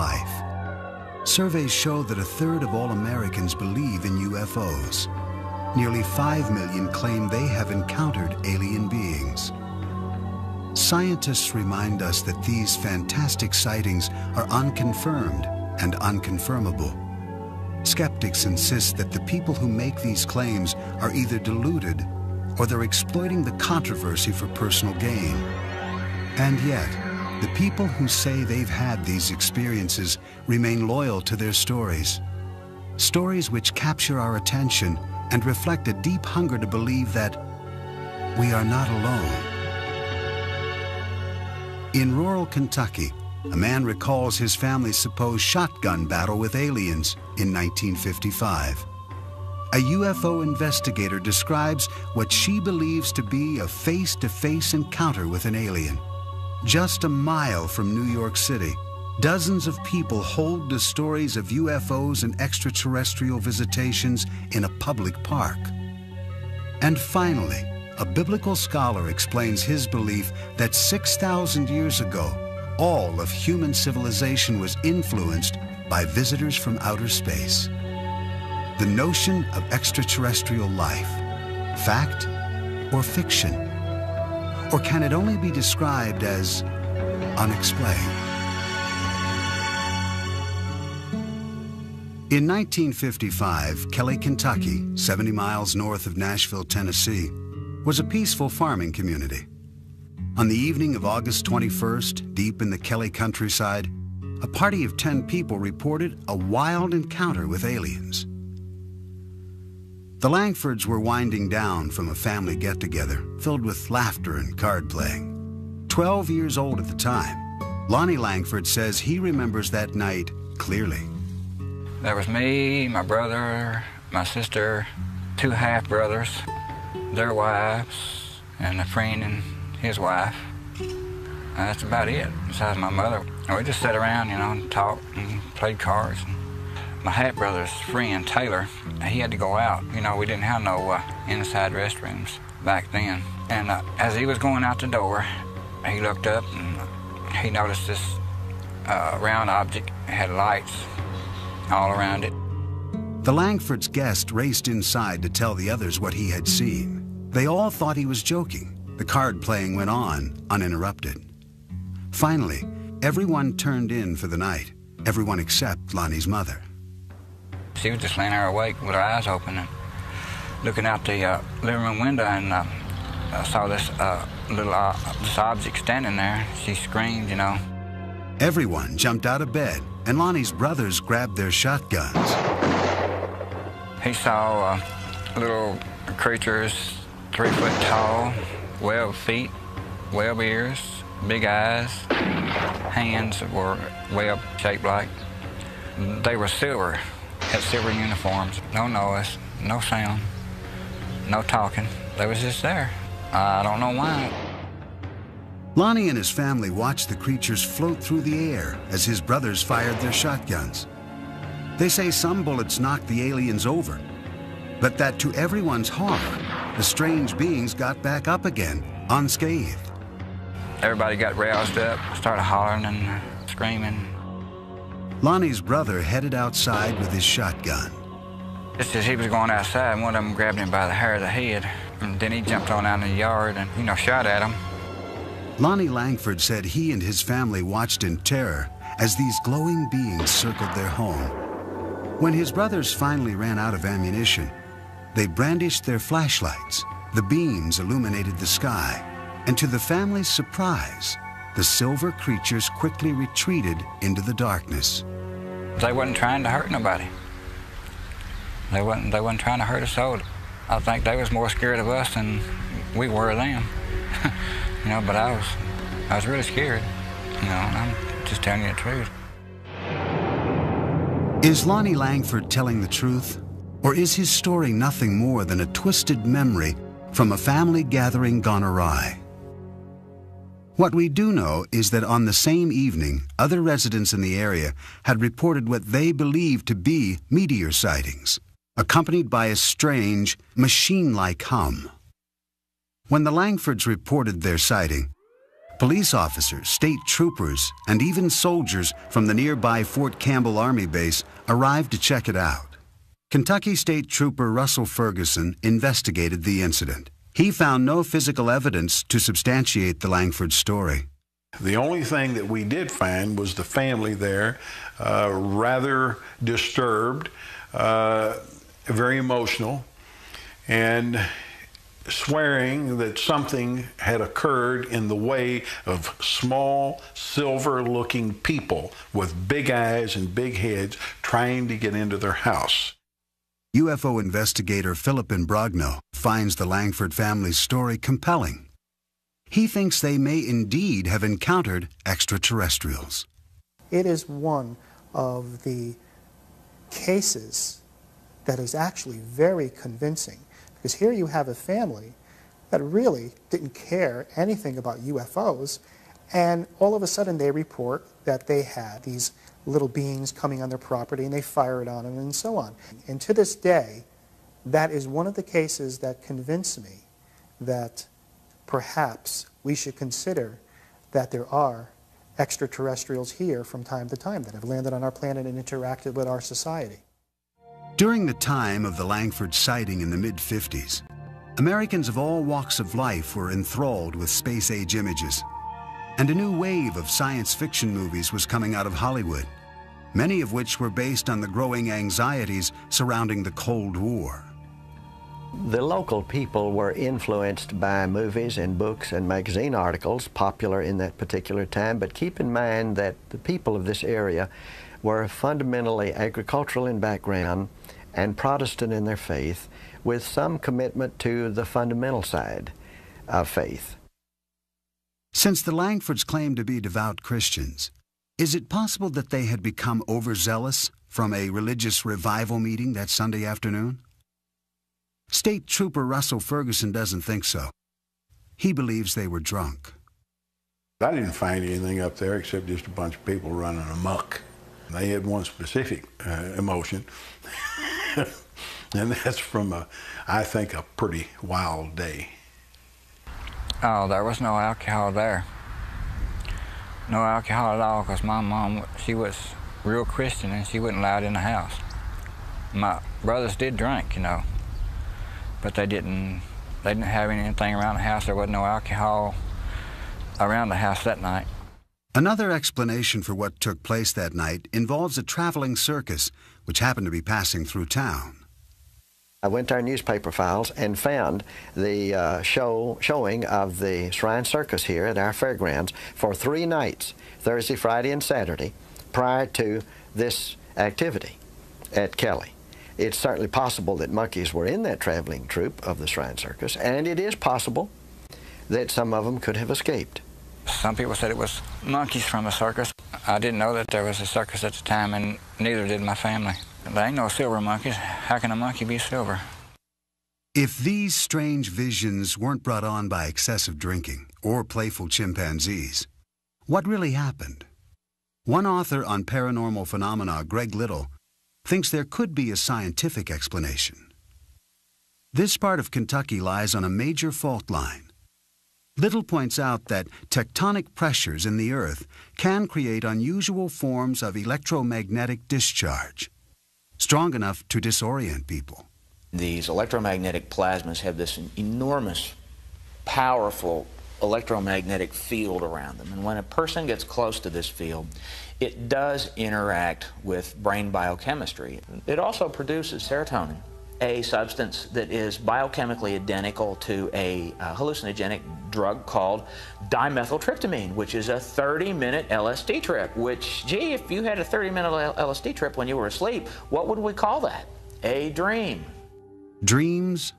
life. Surveys show that a third of all Americans believe in UFOs. Nearly 5 million claim they have encountered alien beings. Scientists remind us that these fantastic sightings are unconfirmed and unconfirmable. Skeptics insist that the people who make these claims are either deluded or they're exploiting the controversy for personal gain. And yet, the people who say they've had these experiences remain loyal to their stories. Stories which capture our attention and reflect a deep hunger to believe that we are not alone. In rural Kentucky, a man recalls his family's supposed shotgun battle with aliens in 1955. A UFO investigator describes what she believes to be a face-to-face encounter with an alien. Just a mile from New York City, dozens of people hold the stories of UFOs and extraterrestrial visitations in a public park. And finally, a biblical scholar explains his belief that 6,000 years ago, all of human civilization was influenced by visitors from outer space. The notion of extraterrestrial life, fact or fiction? Or can it only be described as unexplained? In 1955, Kelly, Kentucky, 70 miles north of Nashville, Tennessee, was a peaceful farming community. On the evening of August 21st, deep in the Kelly countryside, a party of 10 people reported a wild encounter with aliens. The Langfords were winding down from a family get-together filled with laughter and card playing. 12 years old at the time, Lonnie Langford says he remembers that night clearly. There was me, my brother, my sister, 2 half-brothers, their wives, and a friend and his wife. And that's about it, besides my mother. And we just sat around, you know, and talked and played cards. My half-brother's friend, Taylor, he had to go out. You know, we didn't have no inside restrooms back then. And as he was going out the door, he looked up and he noticed this round object. It had lights all around it. The Langfords' guest raced inside to tell the others what he had seen. They all thought he was joking. The card playing went on, uninterrupted. Finally, everyone turned in for the night, everyone except Lonnie's mother. She was just laying there awake with her eyes open and looking out the living room window, and saw this this object standing there. She screamed, you know. Everyone jumped out of bed, and Lonnie's brothers grabbed their shotguns. He saw little creatures 3 foot tall, webbed feet, webbed ears, big eyes, hands that were webbed shaped like. They were silver, had silver uniforms, no noise, no sound, no talking. They was just there. I don't know why. Lonnie and his family watched the creatures float through the air as his brothers fired their shotguns. They say some bullets knocked the aliens over, but that to everyone's horror, the strange beings got back up again, unscathed. Everybody got roused up, started hollering and screaming. Lonnie's brother headed outside with his shotgun. Just as he was going outside, one of them grabbed him by the hair of the head, and then he jumped on out in the yard and, you know, shot at him. Lonnie Langford said he and his family watched in terror as these glowing beings circled their home. When his brothers finally ran out of ammunition, they brandished their flashlights. The beams illuminated the sky, and to the family's surprise, the silver creatures quickly retreated into the darkness. They wasn't trying to hurt nobody. They wasn't trying to hurt us all. I think they was more scared of us than we were of them. You know, but I was really scared. You know, and I'm just telling you the truth. Is Lonnie Langford telling the truth? Or is his story nothing more than a twisted memory from a family gathering gone awry? What we do know is that on the same evening, other residents in the area had reported what they believed to be meteor sightings, accompanied by a strange, machine-like hum. When the Langfords reported their sighting, Police officers, state troopers, and even soldiers from the nearby Fort Campbell Army Base arrived to check it out. Kentucky State Trooper Russell Ferguson investigated the incident. He found no physical evidence to substantiate the Langford story. The only thing that we did find was the family there, rather disturbed, very emotional, and swearing that something had occurred in the way of small, silver-looking people with big eyes and big heads trying to get into their house. UFO investigator Philip Imbrogno finds the Langford family's story compelling. He thinks they may indeed have encountered extraterrestrials. It is one of the cases that is actually very convincing, because here you have a family that really didn't care anything about UFOs, and all of a sudden they report that they had these little beings coming on their property and they fire it on them and so on. And to this day, that is one of the cases that convince me that perhaps we should consider that there are extraterrestrials here from time to time that have landed on our planet and interacted with our society. During the time of the Langford sighting in the mid-50s, Americans of all walks of life were enthralled with space-age images. And a new wave of science fiction movies was coming out of Hollywood, many of which were based on the growing anxieties surrounding the Cold War. The local people were influenced by movies and books and magazine articles popular in that particular time, but keep in mind that the people of this area were fundamentally agricultural in background and Protestant in their faith, with some commitment to the fundamental side of faith. Since the Langfords claimed to be devout Christians, is it possible that they had become overzealous from a religious revival meeting that Sunday afternoon? State Trooper Russell Ferguson doesn't think so. He believes they were drunk. I didn't find anything up there except just a bunch of people running amok. They had one specific emotion, and that's from, I think, a pretty wild day. Oh, there was no alcohol there. No alcohol at all, because my mom, she was real Christian and she wasn't allowed in the house. My brothers did drink, you know, but they didn't have anything around the house. There wasn't no alcohol around the house that night. Another explanation for what took place that night involves a traveling circus which happened to be passing through town. I went to our newspaper files and found the showing of the Shrine Circus here at our fairgrounds for 3 nights, Thursday, Friday, and Saturday, prior to this activity at Kelly. It's certainly possible that monkeys were in that traveling troupe of the Shrine Circus, and it is possible that some of them could have escaped. Some people said it was monkeys from a circus. I didn't know that there was a circus at the time, and neither did my family. There ain't no silver monkeys. How can a monkey be silver? If these strange visions weren't brought on by excessive drinking or playful chimpanzees, what really happened? One author on paranormal phenomena, Greg Little, thinks there could be a scientific explanation. This part of Kentucky lies on a major fault line. Little points out that tectonic pressures in the earth can create unusual forms of electromagnetic discharge, strong enough to disorient people. These electromagnetic plasmas have this enormous, powerful electromagnetic field around them. And when a person gets close to this field, it does interact with brain biochemistry. It also produces serotonin, a substance that is biochemically identical to a hallucinogenic drug called dimethyltryptamine, which is a 30-minute LSD trip, which, gee, if you had a 30-minute LSD trip when you were asleep, what would we call that? A dream. Dreams,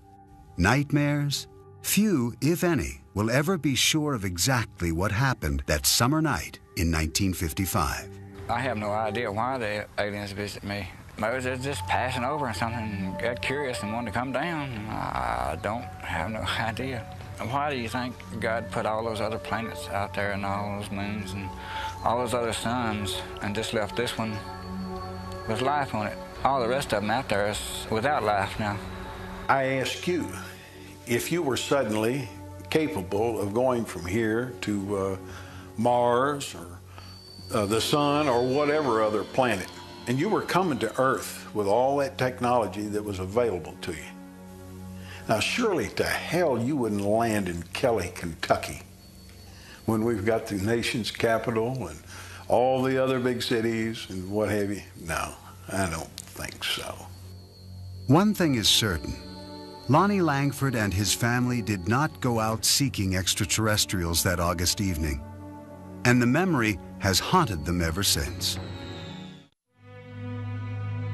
nightmares, few, if any, will ever be sure of exactly what happened that summer night in 1955. I have no idea why the aliens visit me. Maybe they're just passing over and something, got curious and wanted to come down. I don't have no idea. Why do you think God put all those other planets out there and all those moons and all those other suns and just left this one with life on it? All the rest of them out there is without life now. I ask you, if you were suddenly capable of going from here to Mars or the sun or whatever other planet. And you were coming to Earth with all that technology that was available to you. Now, surely to hell you wouldn't land in Kelly, Kentucky, when we've got the nation's capital and all the other big cities and what have you. No, I don't think so. One thing is certain. Lonnie Langford and his family did not go out seeking extraterrestrials that August evening, and the memory has haunted them ever since.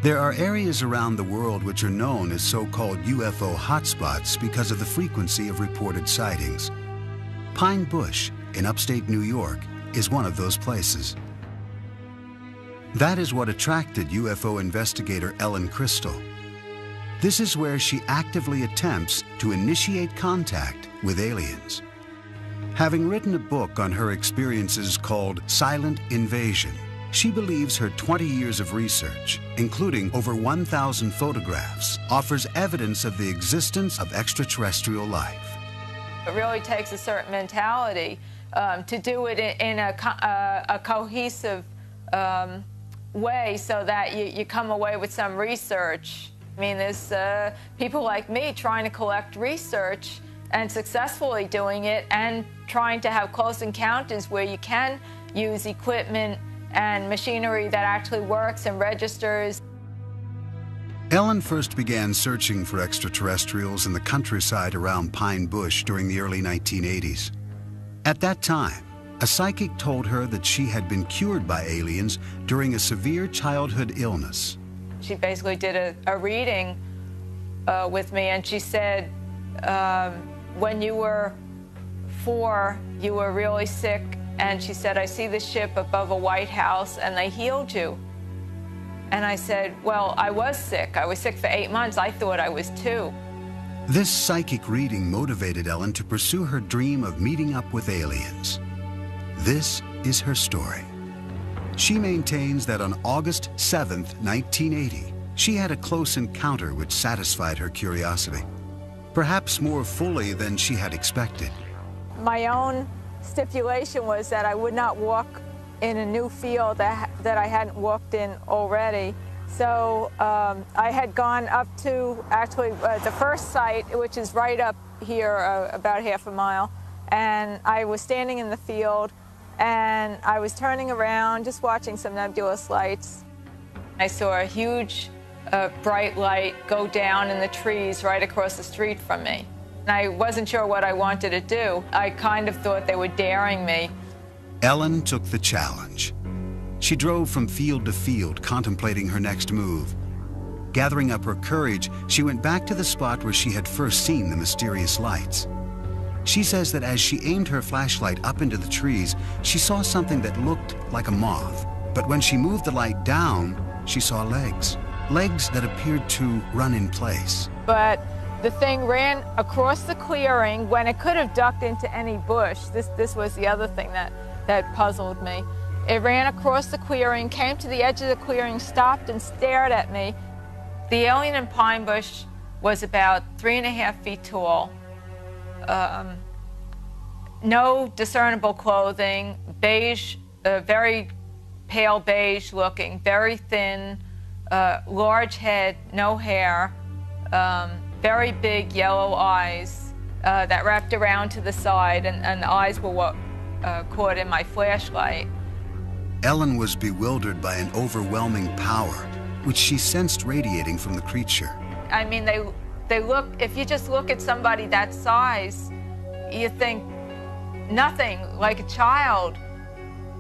There are areas around the world which are known as so-called UFO hotspots because of the frequency of reported sightings. Pine Bush in upstate New York is one of those places. That is what attracted UFO investigator Ellen Crystal. This is where she actively attempts to initiate contact with aliens. Having written a book on her experiences called Silent Invasion, she believes her 20 years of research, including over 1,000 photographs, offers evidence of the existence of extraterrestrial life. It really takes a certain mentality to do it in a cohesive way so that you come away with some research. I mean, there's people like me trying to collect research and successfully doing it and trying to have close encounters where you can use equipment and machinery that actually works and registers. Ellen first began searching for extraterrestrials in the countryside around Pine Bush during the early 1980s. At that time, a psychic told her that she had been cured by aliens during a severe childhood illness. She basically did a reading with me, and she said, when you were 4, you were really sick, and she said, I see the ship above a White House, and they healed you. And I said, well, I was sick. I was sick for 8 months. I thought I was 2. This psychic reading motivated Ellen to pursue her dream of meeting up with aliens. This is her story. She maintains that on August 7th, 1980, she had a close encounter which satisfied her curiosity, perhaps more fully than she had expected. My own stipulation was that I would not walk in a new field that I hadn't walked in already. So I had gone up to actually the first site, which is right up here, about half a mile, and I was standing in the field, and I was turning around, just watching some nebulous lights. I saw a huge bright light go down in the trees right across the street from me. And I wasn't sure what I wanted to do. I kind of thought they were daring me. Ellen took the challenge. She drove from field to field, contemplating her next move. Gathering up her courage, she went back to the spot where she had first seen the mysterious lights. She says that as she aimed her flashlight up into the trees, she saw something that looked like a moth. But when she moved the light down, she saw legs. Legs that appeared to run in place. But the thing ran across the clearing when it could have ducked into any bush. This was the other thing that puzzled me. It ran across the clearing, came to the edge of the clearing, stopped and stared at me. The alien in Pine Bush was about 3.5 feet tall. No discernible clothing, beige, very pale beige looking, very thin, large head, no hair, very big yellow eyes that wrapped around to the side, and the eyes were what caught in my flashlight. Ellen was bewildered by an overwhelming power, which she sensed radiating from the creature. I mean, they look, if you just look at somebody that size, you think nothing, like a child.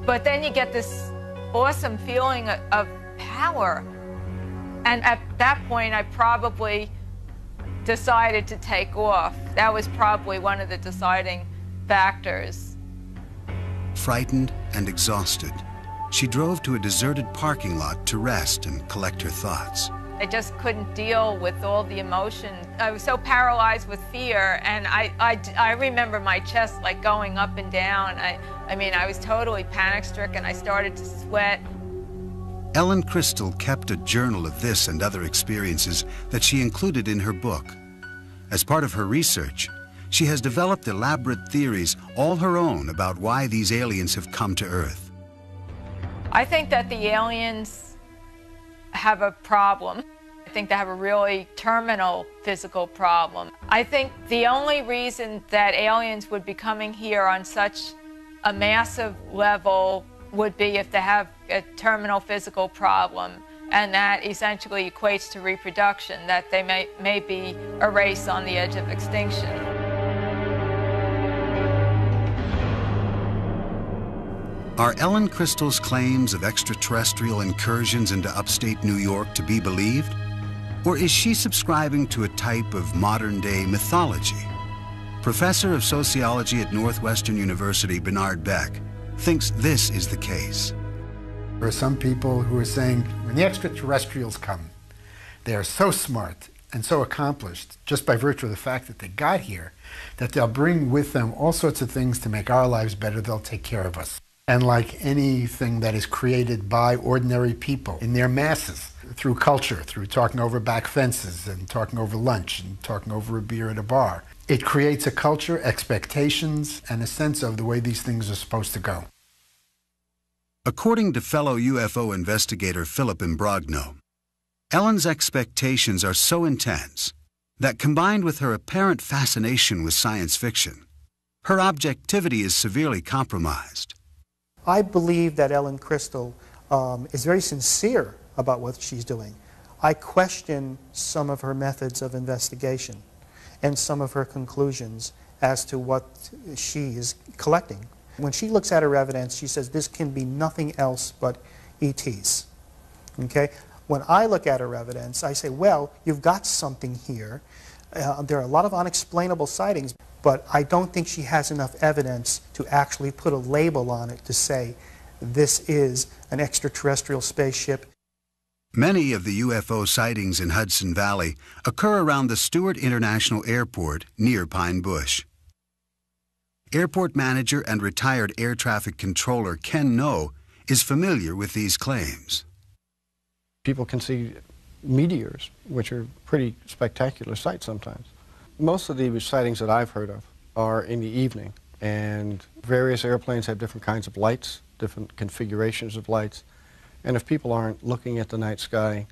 But then you get this awesome feeling of power. And at that point, I probably decided to take off. That was probably one of the deciding factors. Frightened and exhausted, she drove to a deserted parking lot to rest and collect her thoughts. I just couldn't deal with all the emotion. I was so paralyzed with fear, and I remember my chest like going up and down. I mean, I was totally panic-stricken. I started to sweat. Ellen Crystal kept a journal of this and other experiences that she included in her book. As part of her research, she has developed elaborate theories all her own about why these aliens have come to Earth. I think that the aliens have a problem. I think they have a really terminal physical problem. I think the only reason that aliens would be coming here on such a massive level would be if they have a terminal physical problem, and that essentially equates to reproduction, that they may be a race on the edge of extinction. Are Ellen Crystal's claims of extraterrestrial incursions into upstate New York to be believed? Or is she subscribing to a type of modern-day mythology? Professor of Sociology at Northwestern University, Bernard Beck, thinks this is the case. There are some people who are saying when the extraterrestrials come, they are so smart and so accomplished just by virtue of the fact that they got here, that they'll bring with them all sorts of things to make our lives better. They'll take care of us. And like anything that is created by ordinary people in their masses, through culture, through talking over back fences and talking over lunch and talking over a beer at a bar, it creates a culture, expectations, and a sense of the way these things are supposed to go. According to fellow UFO investigator Philip Imbrogno, Ellen's expectations are so intense that, combined with her apparent fascination with science fiction, her objectivity is severely compromised. I believe that Ellen Crystal is very sincere about what she's doing. I question some of her methods of investigation and some of her conclusions as to what she is collecting. When she looks at her evidence, she says this can be nothing else but ETs. Okay? When I look at her evidence, I say, well, you've got something here. There are a lot of unexplainable sightings, but I don't think she has enough evidence to actually put a label on it to say this is an extraterrestrial spaceship. Many of the UFO sightings in Hudson Valley occur around the Stewart International Airport near Pine Bush. Airport manager and retired air traffic controller Ken No is familiar with these claims. People can see meteors, which are pretty spectacular sights sometimes. Most of the sightings that I've heard of are in the evening, and various airplanes have different kinds of lights, different configurations of lights, and if people aren't looking at the night sky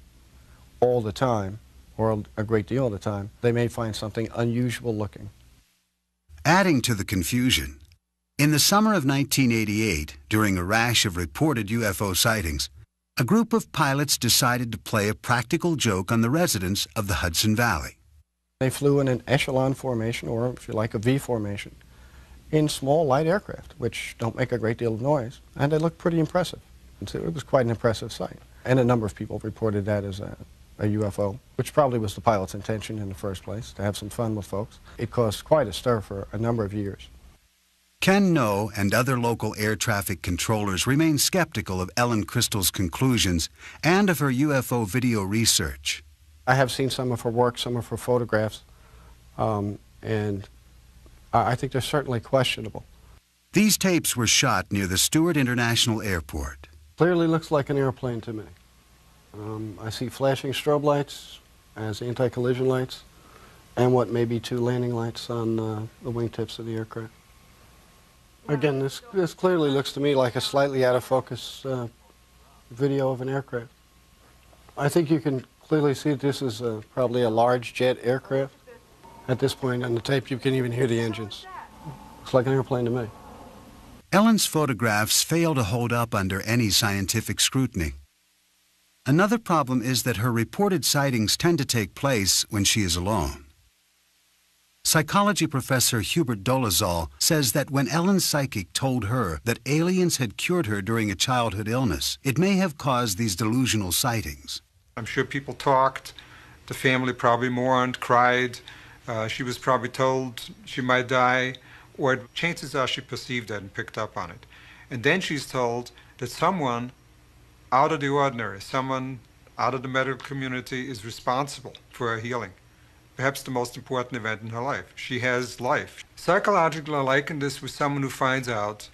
all the time, or a great deal of the time, they may find something unusual looking. Adding to the confusion, in the summer of 1988, during a rash of reported UFO sightings, a group of pilots decided to play a practical joke on the residents of the Hudson Valley. They flew in an echelon formation, or if you like, a V formation, in small light aircraft, which don't make a great deal of noise, and they looked pretty impressive. And so it was quite an impressive sight. And a number of people reported that as a UFO, which probably was the pilot's intention in the first place, to have some fun with folks. It caused quite a stir for a number of years. Ken No and other local air traffic controllers remain skeptical of Ellen Crystal's conclusions and of her UFO video research. I have seen some of her work, some of her photographs, and I think they're certainly questionable. These tapes were shot near the Stewart International Airport. Clearly looks like an airplane to me. I see flashing strobe lights as anti-collision lights, and what may be two landing lights on the wingtips of the aircraft. Again, this clearly looks to me like a slightly out of focus video of an aircraft. I think you can clearly see that this is probably a large jet aircraft. At this point on the tape, you can even hear the engines. Looks like an airplane to me. Ellen's photographs fail to hold up under any scientific scrutiny. Another problem is that her reported sightings tend to take place when she is alone. Psychology professor Hubert Dolezal says that when Ellen's psychic told her that aliens had cured her during a childhood illness, it may have caused these delusional sightings. I'm sure people talked. The family probably mourned, cried. She was probably told she might die, or chances are she perceived that and picked up on it. And then she's told that someone out of the ordinary, someone out of the medical community is responsible for her healing. Perhaps the most important event in her life. She has life. Psychologically, I liken this with someone who finds out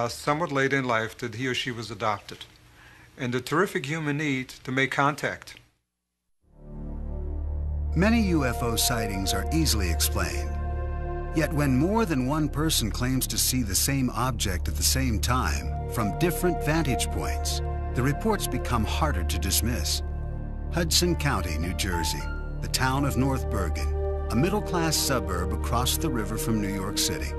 somewhat later in life that he or she was adopted, and the terrific human need to make contact. Many UFO sightings are easily explained. Yet when more than one person claims to see the same object at the same time from different vantage points, the reports become harder to dismiss. Hudson County, New Jersey, the town of North Bergen, a middle-class suburb across the river from New York City.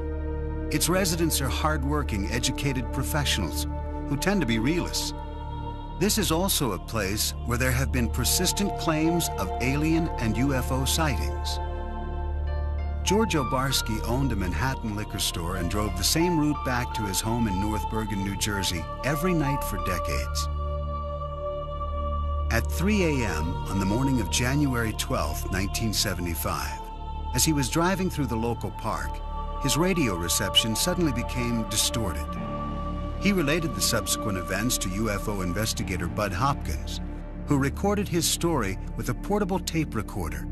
Its residents are hard-working, educated professionals who tend to be realists. This is also a place where there have been persistent claims of alien and UFO sightings. George Obarski owned a Manhattan liquor store and drove the same route back to his home in North Bergen, New Jersey, every night for decades. At 3 a.m. on the morning of January 12, 1975, as he was driving through the local park, his radio reception suddenly became distorted. He related the subsequent events to UFO investigator Bud Hopkins, who recorded his story with a portable tape recorder.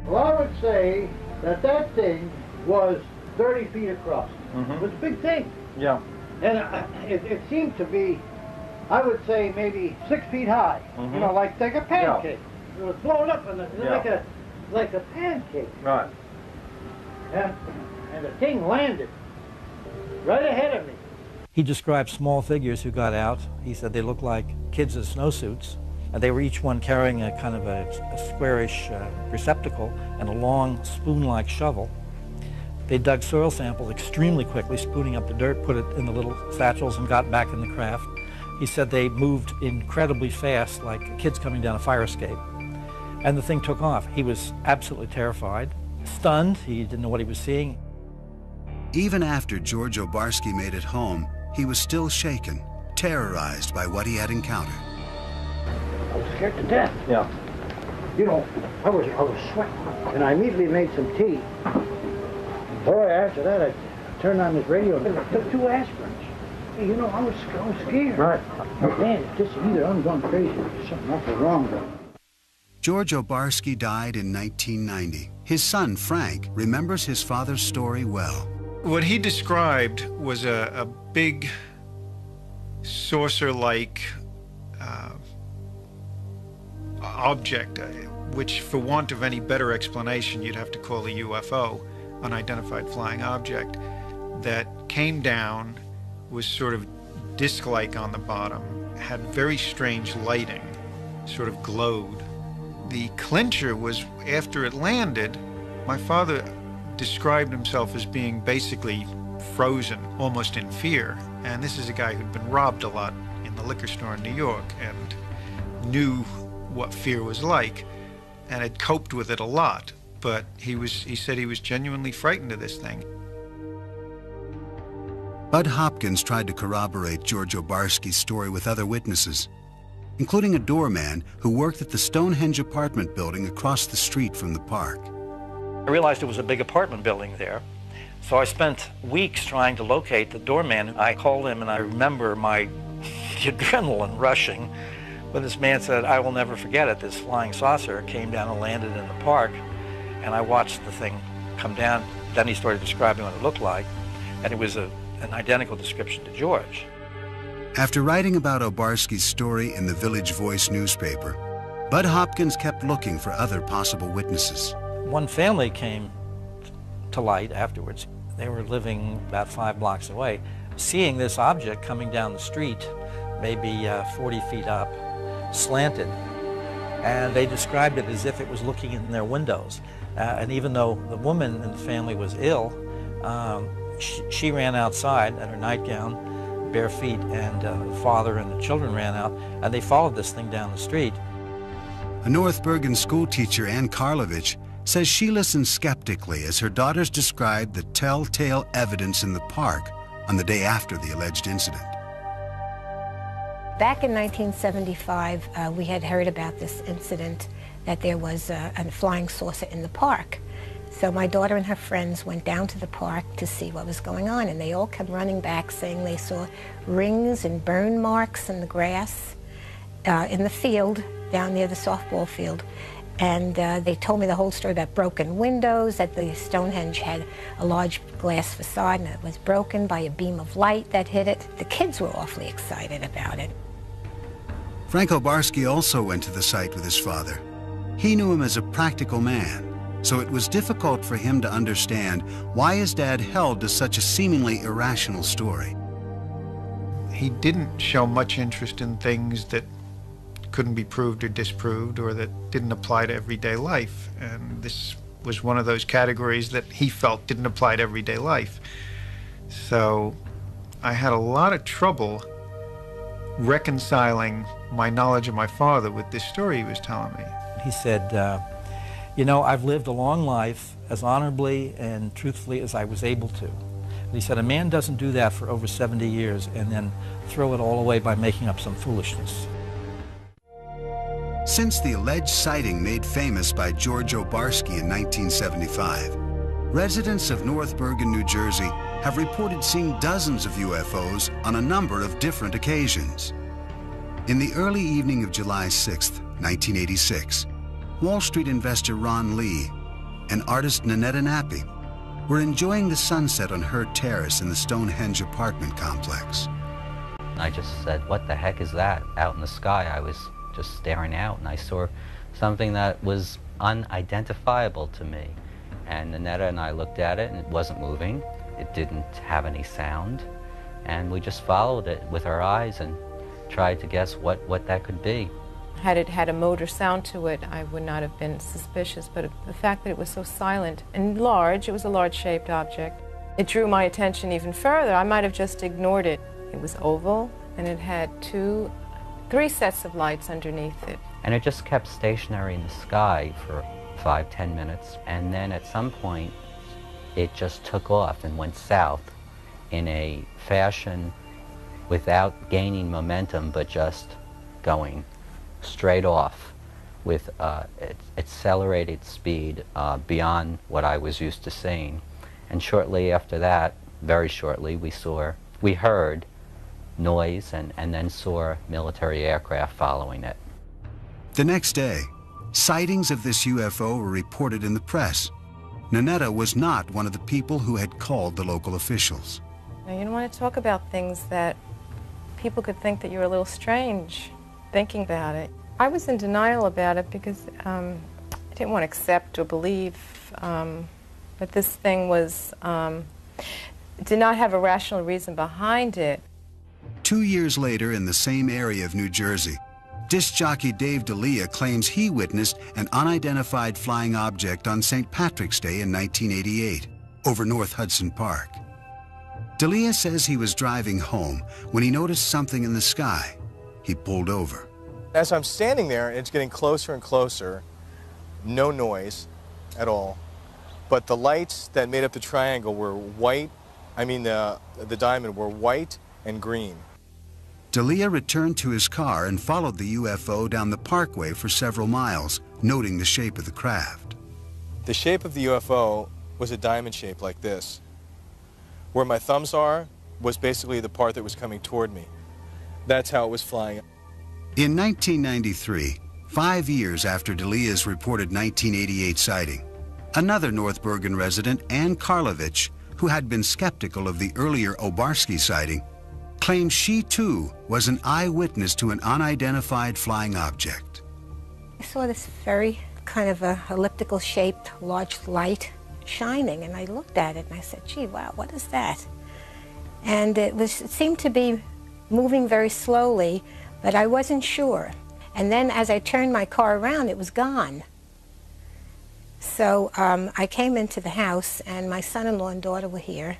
Well, I would say that that thing was 30 feet across. It was a big thing. Yeah. And it seemed to be, I would say, maybe 6 feet high. You know, like a pancake. Yeah. It was blown up and like a pancake. Right. And the thing landed right ahead of me. He described small figures who got out. He said they looked like kids in snowsuits. And they were each one carrying a kind of a squarish receptacle and a long spoon-like shovel. They dug soil samples extremely quickly, spooning up the dirt, put it in the little satchels, and got back in the craft. He said they moved incredibly fast, like kids coming down a fire escape. And the thing took off. He was absolutely terrified, stunned. He didn't know what he was seeing. Even after George Obarski made it home, he was still shaken, terrorized by what he had encountered. I was scared to death. Yeah. You know, I was sweating, and I immediately made some tea. Boy, after that, I turned on this radio and I took 2 aspirins. Hey, you know, I was scared. Right. But man, just either I'm going crazy or something awful wrong though. George Obarski died in 1990. His son, Frank, remembers his father's story well. What he described was a big saucer-like object, which, for want of any better explanation, you'd have to call a UFO, unidentified flying object, that came down, was sort of disc-like on the bottom, had very strange lighting, sort of glowed. The clincher was, after it landed, my father described himself as being basically frozen, almost in fear. And this is a guy who'd been robbed a lot in the liquor store in New York and knew what fear was like and had coped with it a lot. But he said he was genuinely frightened of this thing. Bud Hopkins tried to corroborate George Obarski's story with other witnesses, including a doorman who worked at the Stonehenge apartment building across the street from the park. I realized it was a big apartment building there, so I spent weeks trying to locate the doorman. I called him, and I remember my adrenaline rushing when this man said, "I will never forget it. This flying saucer came down and landed in the park," and I watched the thing come down. Then he started describing what it looked like, and it was an identical description to George. After writing about Obarski's story in the Village Voice newspaper, Bud Hopkins kept looking for other possible witnesses. One family came to light afterwards. They were living about 5 blocks away, seeing this object coming down the street, maybe 40 feet up, slanted. And they described it as if it was looking in their windows. And even though the woman in the family was ill, she ran outside in her nightgown, bare feet, and the father and the children ran out, and they followed this thing down the street. A North Bergen schoolteacher, Ann Karlovich, says she listened skeptically as her daughters described the telltale evidence in the park on the day after the alleged incident. Back in 1975, we had heard about this incident, that there was a flying saucer in the park. So my daughter and her friends went down to the park to see what was going on, and they all kept running back saying they saw rings and burn marks in the grass in the field down near the softball field. And they told me the whole story about broken windows, that the Stonehenge had a large glass facade and it was broken by a beam of light that hit it. The kids were awfully excited about it. Frank Obarski also went to the site with his father. He knew him as a practical man, so it was difficult for him to understand why his dad held to such a seemingly irrational story. He didn't show much interest in things that couldn't be proved or disproved or that didn't apply to everyday life. And this was one of those categories that he felt didn't apply to everyday life. So I had a lot of trouble reconciling my knowledge of my father with this story he was telling me. He said, you know, I've lived a long life as honorably and truthfully as I was able to. And he said, a man doesn't do that for over 70 years and then throw it all away by making up some foolishness. Since the alleged sighting made famous by George Obarski in 1975, residents of North Bergen, New Jersey have reported seeing dozens of UFOs on a number of different occasions. In the early evening of July 6, 1986, Wall Street investor Ron Lee and artist Nanetta Nappy were enjoying the sunset on Hurd Terrace in the Stonehenge apartment complex. I just said, what the heck is that out in the sky? I was just staring out and I saw something that was unidentifiable to me. And Nanetta and I looked at it and it wasn't moving. It didn't have any sound. And we just followed it with our eyes and tried to guess what that could be. Had it had a motor sound to it, I would not have been suspicious, but the fact that it was so silent and large, it was a large-shaped object, it drew my attention even further. I might have just ignored it. It was oval, and it had three sets of lights underneath it. And it just kept stationary in the sky for 5–10 minutes, and then at some point, it just took off and went south in a fashion without gaining momentum, but just going straight off with accelerated speed beyond what I was used to seeing. And shortly after that, very shortly, we heard noise and then saw military aircraft following it. The next day, sightings of this UFO were reported in the press. Nanetta was not one of the people who had called the local officials. Now, you don't want to talk about things that people could think that you're a little strange thinking about it. I was in denial about it because I didn't want to accept or believe that this thing did not have a rational reason behind it. 2 years later, in the same area of New Jersey, disc jockey Dave D'Elia claims he witnessed an unidentified flying object on St. Patrick's Day in 1988 over North Hudson Park. D'Elia says he was driving home when he noticed something in the sky. He pulled over. As I'm standing there, it's getting closer and closer, no noise at all, but the lights that made up the triangle were white, the diamond were white and green. D'Elia returned to his car and followed the UFO down the parkway for several miles, noting the shape of the craft. The shape of the UFO was a diamond shape like this. Where my thumbs are was basically the part that was coming toward me. That's how it was flying. In 1993, 5 years after D'Elia's reported 1988 sighting, another North Bergen resident, Ann Karlovich, who had been skeptical of the earlier Obarski sighting, claims she too was an eyewitness to an unidentified flying object. I saw this very kind of a elliptical shaped large light shining, and I looked at it and I said, gee, wow, what is that? And it seemed to be moving very slowly, but I wasn't sure. And then as I turned my car around, it was gone. So I came into the house, and my son-in-law and daughter were here.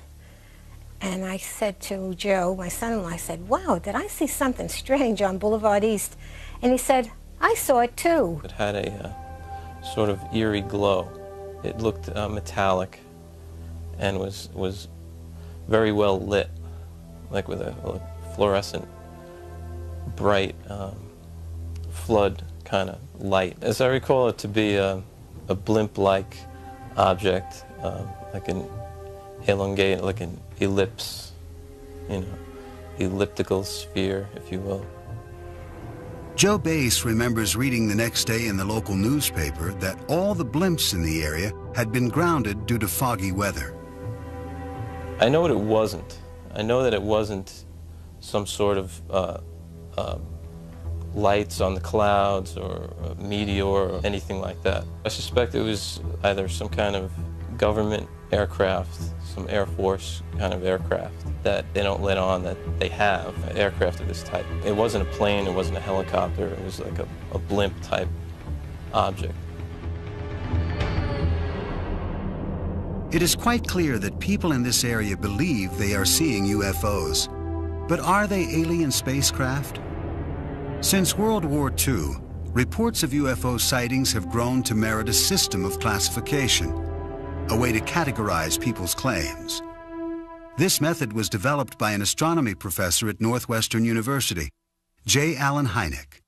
And I said to Joe, my son-in-law, I said, wow, did I see something strange on Boulevard East? And he said, I saw it too. It had a sort of eerie glow. It looked metallic and was very well lit, like with a fluorescent, bright flood kind of light. As I recall it to be a blimp-like object, like an elongated, like an ellipse, elliptical sphere, if you will. Joe Bass remembers reading the next day in the local newspaper that all the blimps in the area had been grounded due to foggy weather. I know what it wasn't. I know that it wasn't some sort of lights on the clouds or a meteor or anything like that. I suspect it was either some kind of government aircraft, some Air Force kind of aircraft that they don't let on that they have, an aircraft of this type. It wasn't a plane, it wasn't a helicopter, it was like a blimp type object. It is quite clear that people in this area believe they are seeing UFOs. But are they alien spacecraft? Since World War II, reports of UFO sightings have grown to merit a system of classification, a way to categorize people's claims. This method was developed by an astronomy professor at Northwestern University, J. Allen Hynek.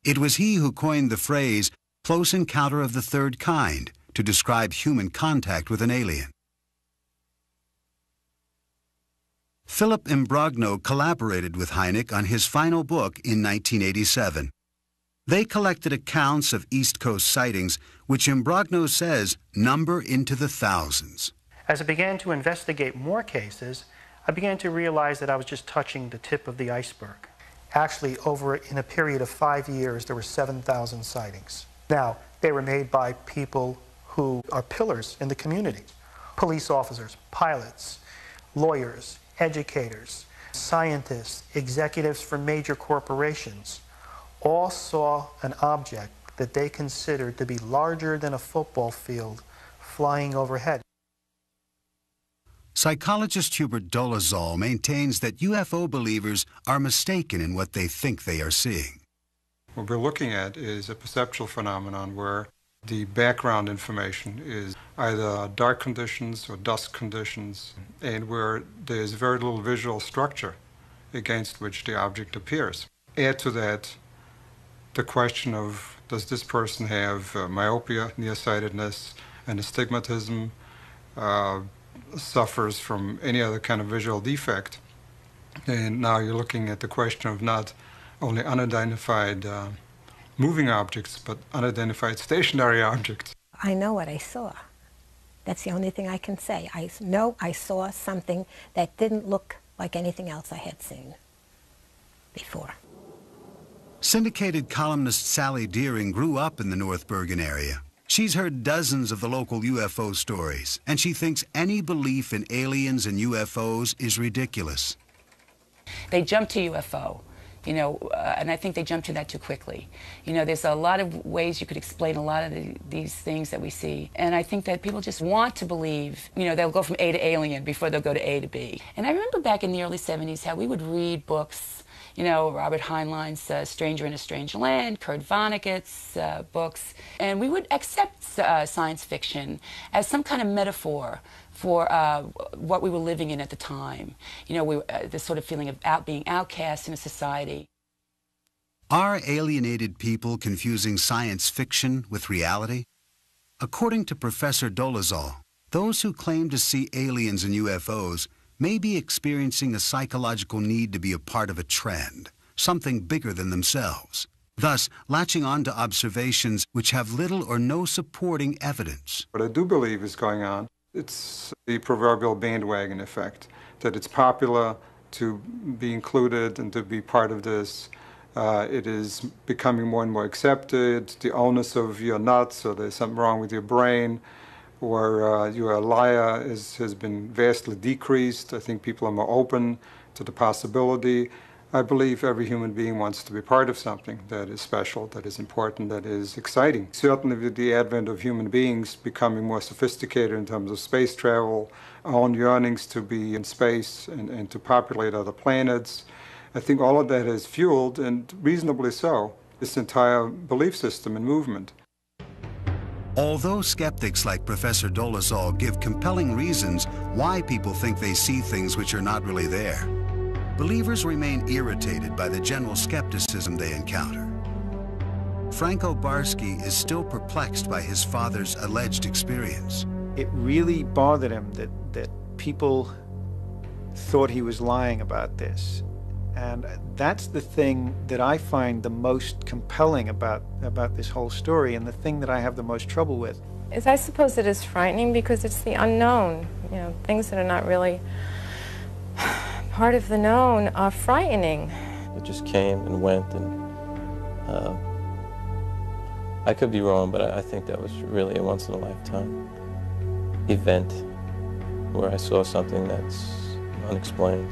It was he who coined the phrase close encounter of the third kind to describe human contact with an alien. Philip Imbrogno collaborated with Hynek on his final book in 1987. They collected accounts of East Coast sightings, which Imbrogno says number into the thousands. As I began to investigate more cases, I began to realize that I was just touching the tip of the iceberg. Actually, in a period of 5 years, there were 7,000 sightings. Now, they were made by people who are pillars in the community. Police officers, pilots, lawyers, educators, scientists, executives from major corporations, all saw an object that they considered to be larger than a football field flying overhead. Psychologist Hubert Dolezal maintains that UFO believers are mistaken in what they think they are seeing. What we're looking at is a perceptual phenomenon where the background information is either dark conditions or dusk conditions, and where there's very little visual structure against which the object appears. Add to that the question of, does this person have myopia, nearsightedness, and astigmatism, suffers from any other kind of visual defect? And now you're looking at the question of not only unidentified moving objects, but unidentified stationary objects. I know what I saw. That's the only thing I can say. I know I saw something that didn't look like anything else I had seen before. Syndicated columnist Sally Deering grew up in the North Bergen area. She's heard dozens of the local UFO stories, and she thinks any belief in aliens and UFOs is ridiculous. They jump to UFO. And I think they jump to that too quickly. There's a lot of ways you could explain a lot of these things that we see. And I think that people just want to believe, they'll go from A to alien before they'll go to A to B. And I remember back in the early 70s how we would read books, Robert Heinlein's Stranger in a Strange Land, Kurt Vonnegut's books, and we would accept science fiction as some kind of metaphor for what we were living in at the time. This sort of feeling of being outcast in a society. Are alienated people confusing science fiction with reality? According to Professor Dolezal, those who claim to see aliens and UFOs may be experiencing a psychological need to be a part of a trend, something bigger than themselves, thus latching on to observations which have little or no supporting evidence. What I do believe is going on, it's the proverbial bandwagon effect, that it's popular to be included and to be part of this. It is becoming more and more accepted. The onus of you're nuts, or there's something wrong with your brain, or you're a liar has been vastly decreased. I think people are more open to the possibility. I believe every human being wants to be part of something that is special, that is important, that is exciting. Certainly with the advent of human beings becoming more sophisticated in terms of space travel, our own yearnings to be in space and to populate other planets, I think all of that has fueled, and reasonably so, this entire belief system and movement. Although skeptics like Professor Dolezal give compelling reasons why people think they see things which are not really there, believers remain irritated by the general skepticism they encounter. Franco Barsky is still perplexed by his father's alleged experience. It really bothered him that people thought he was lying about this. And that's the thing that I find the most compelling about this whole story, and the thing that I have the most trouble with. I suppose it is frightening because it's the unknown. Things that are not really part of the known are frightening. It just came and went, and I could be wrong, but I think that was really a once-in-a-lifetime event where I saw something that's unexplained.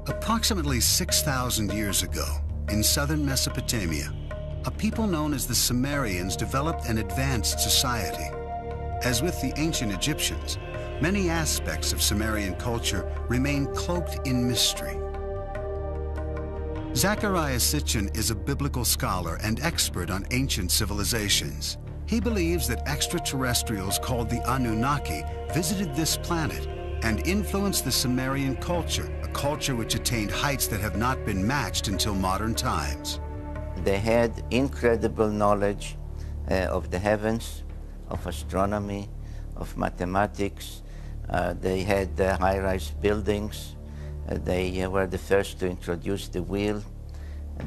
Approximately 6,000 years ago, in southern Mesopotamia, a people known as the Sumerians developed an advanced society. As with the ancient Egyptians, many aspects of Sumerian culture remain cloaked in mystery. Zecharia Sitchin is a biblical scholar and expert on ancient civilizations. He believes that extraterrestrials called the Anunnaki visited this planet and influenced the Sumerian culture, a culture which attained heights that have not been matched until modern times. They had incredible knowledge of the heavens, of astronomy, of mathematics. They had high-rise buildings. They were the first to introduce the wheel.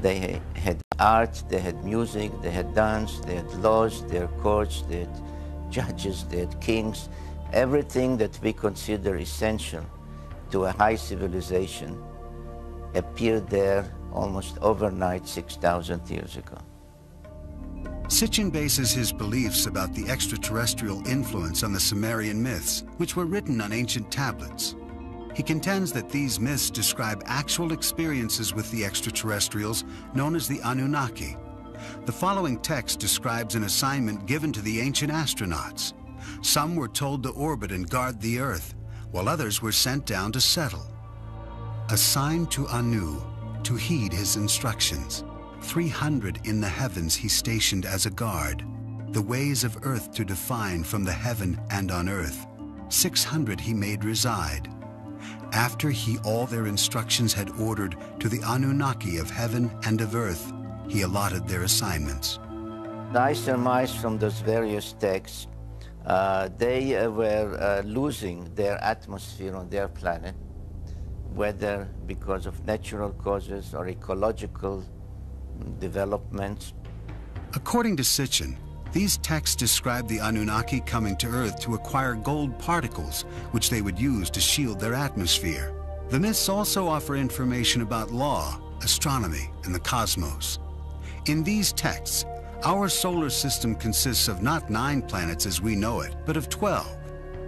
They had art, they had music, they had dance, they had laws, they had courts, they had judges, they had kings. Everything that we consider essential to a high civilization appeared there almost overnight 6,000 years ago. Sitchin bases his beliefs about the extraterrestrial influence on the Sumerian myths, which were written on ancient tablets. He contends that these myths describe actual experiences with the extraterrestrials known as the Anunnaki. The following text describes an assignment given to the ancient astronauts. Some were told to orbit and guard the Earth, while others were sent down to settle. Assigned to Anu to heed his instructions, 300 in the heavens he stationed as a guard, the ways of Earth to define from the heaven and on Earth. 600 he made reside. After he all their instructions had ordered to the Anunnaki of heaven and of earth, he allotted their assignments. I surmise from those various texts, they were losing their atmosphere on their planet, whether because of natural causes or ecological developments. According to Sitchin, these texts describe the Anunnaki coming to Earth to acquire gold particles, which they would use to shield their atmosphere. The myths also offer information about law, astronomy, and the cosmos. In these texts, our solar system consists of not 9 planets as we know it, but of 12,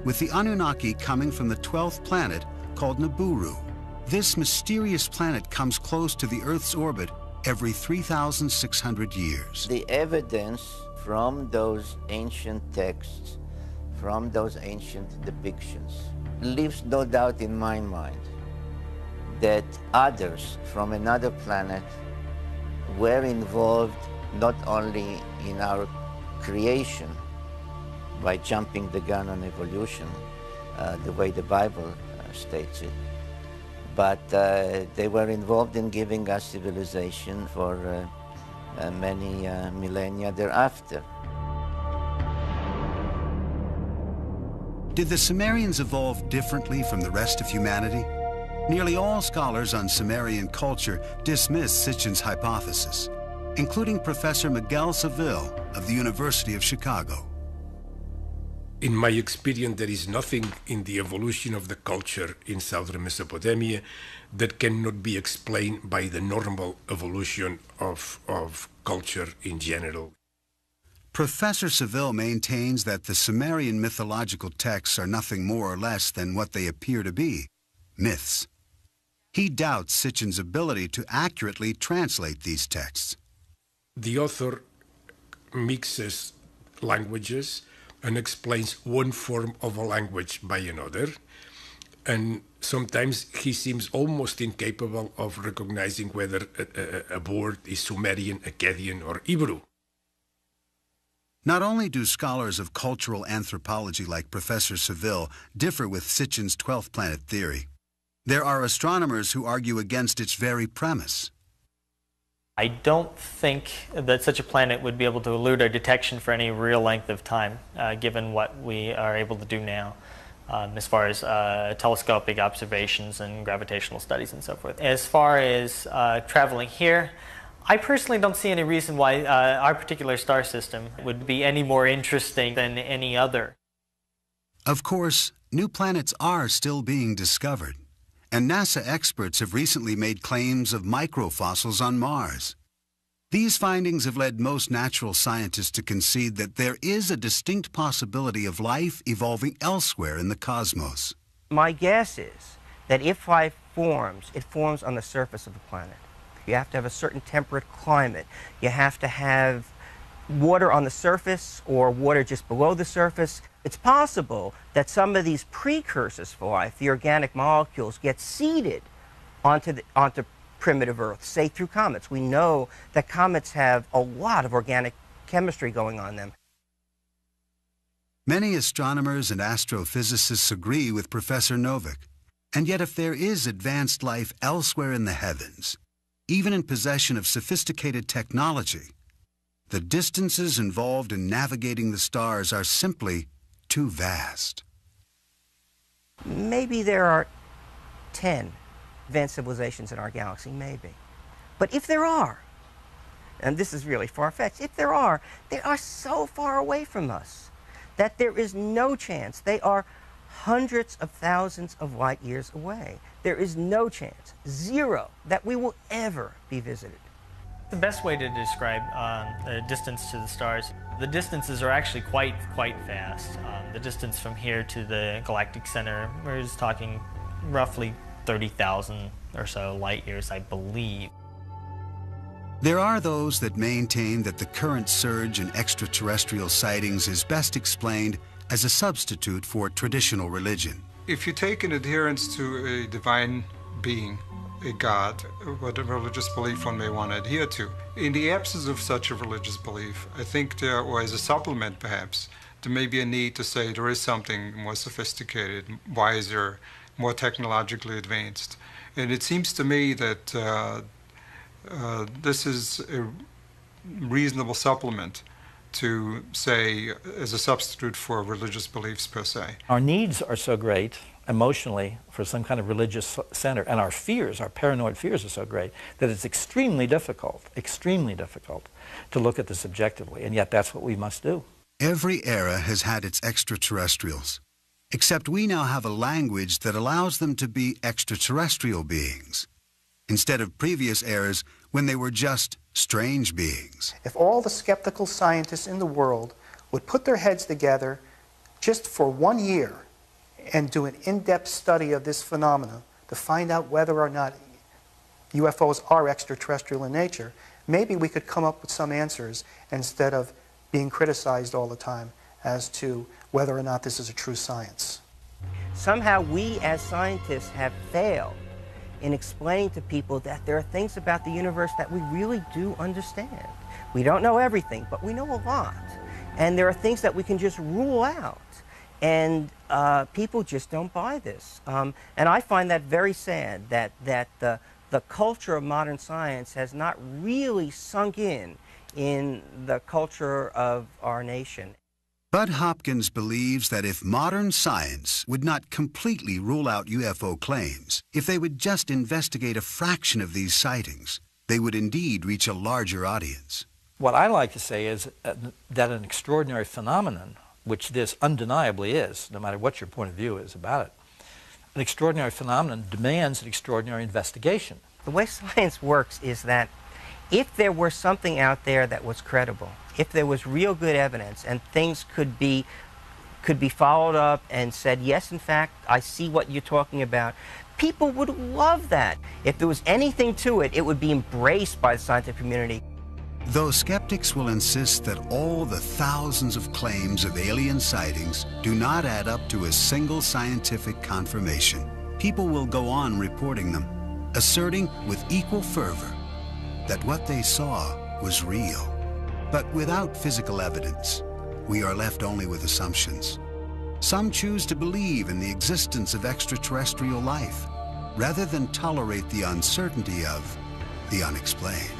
with the Anunnaki coming from the 12th planet called Nibiru. This mysterious planet comes close to the Earth's orbit every 3,600 years. The evidence from those ancient texts, from those ancient depictions, leaves no doubt in my mind that others from another planet were involved not only in our creation by jumping the gun on evolution, the way the Bible states it, but they were involved in giving us civilization for many millennia thereafter. Did the Sumerians evolve differently from the rest of humanity? Nearly all scholars on Sumerian culture dismiss Sitchin's hypothesis, including Professor Miguel Seville of the University of Chicago. In my experience, there is nothing in the evolution of the culture in southern Mesopotamia that cannot be explained by the normal evolution of culture in general. Professor Seville maintains that the Sumerian mythological texts are nothing more or less than what they appear to be, myths. He doubts Sitchin's ability to accurately translate these texts. The author mixes languages and explains one form of a language by another, and sometimes he seems almost incapable of recognizing whether a word is Sumerian, Akkadian, or Hebrew. Not only do scholars of cultural anthropology like Professor Seville differ with Sitchin's 12th planet theory, there are astronomers who argue against its very premise. I don't think that such a planet would be able to elude our detection for any real length of time, given what we are able to do now, as far as telescopic observations and gravitational studies and so forth. As far as traveling here, I personally don't see any reason why our particular star system would be any more interesting than any other. Of course, new planets are still being discovered, and NASA experts have recently made claims of microfossils on Mars. These findings have led most natural scientists to concede that there is a distinct possibility of life evolving elsewhere in the cosmos. My guess is that if life forms, it forms on the surface of the planet. You have to have a certain temperate climate. You have to have water on the surface or water just below the surface. It's possible that some of these precursors for life, the organic molecules, get seeded onto primitive Earth, say through comets. We know that comets have a lot of organic chemistry going on them. Many astronomers and astrophysicists agree with Professor Novick. And yet if there is advanced life elsewhere in the heavens, even in possession of sophisticated technology, the distances involved in navigating the stars are simply too vast. Maybe there are 10 advanced civilizations in our galaxy, maybe. But if there are, and this is really far-fetched, if there are, they are so far away from us that there is no chance. They are hundreds of thousands of light years away. There is no chance, zero, that we will ever be visited. The best way to describe the distance to the stars, the distances are actually quite vast. The distance from here to the galactic center, we're just talking roughly 30,000 or so light years, I believe. There are those that maintain that the current surge in extraterrestrial sightings is best explained as a substitute for traditional religion. If you take an adherence to a divine being, a god, what a religious belief one may want to adhere to, in the absence of such a religious belief, I think there, or as a supplement perhaps, there may be a need to say there is something more sophisticated, wiser, more technologically advanced. And it seems to me that this is a reasonable supplement to say as a substitute for religious beliefs per se. Our needs are so great emotionally for some kind of religious center, and our fears, our paranoid fears are so great that it's extremely difficult to look at this objectively, and yet that's what we must do. Every era has had its extraterrestrials, except we now have a language that allows them to be extraterrestrial beings, instead of previous eras when they were just strange beings. If all the skeptical scientists in the world would put their heads together just for 1 year and do an in-depth study of this phenomena to find out whether or not UFOs are extraterrestrial in nature, maybe we could come up with some answers instead of being criticized all the time as to whether or not this is a true science. Somehow we as scientists have failed in explaining to people that there are things about the universe that we really do understand. We don't know everything, but we know a lot. And there are things that we can just rule out. And people just don't buy this. And I find that very sad, that the culture of modern science has not really sunk in the culture of our nation. Bud Hopkins believes that if modern science would not completely rule out UFO claims, if they would just investigate a fraction of these sightings, they would indeed reach a larger audience. What I like to say is that an extraordinary phenomenon, which this undeniably is, no matter what your point of view is about it, an extraordinary phenomenon demands an extraordinary investigation. The way science works is that if there were something out there that was credible, if there was real good evidence and things could be followed up and said, yes, in fact, I see what you're talking about, people would love that. If there was anything to it, it would be embraced by the scientific community. Though skeptics will insist that all the thousands of claims of alien sightings do not add up to a single scientific confirmation, people will go on reporting them, asserting with equal fervor that what they saw was real. But without physical evidence, we are left only with assumptions. Some choose to believe in the existence of extraterrestrial life, rather than tolerate the uncertainty of the unexplained.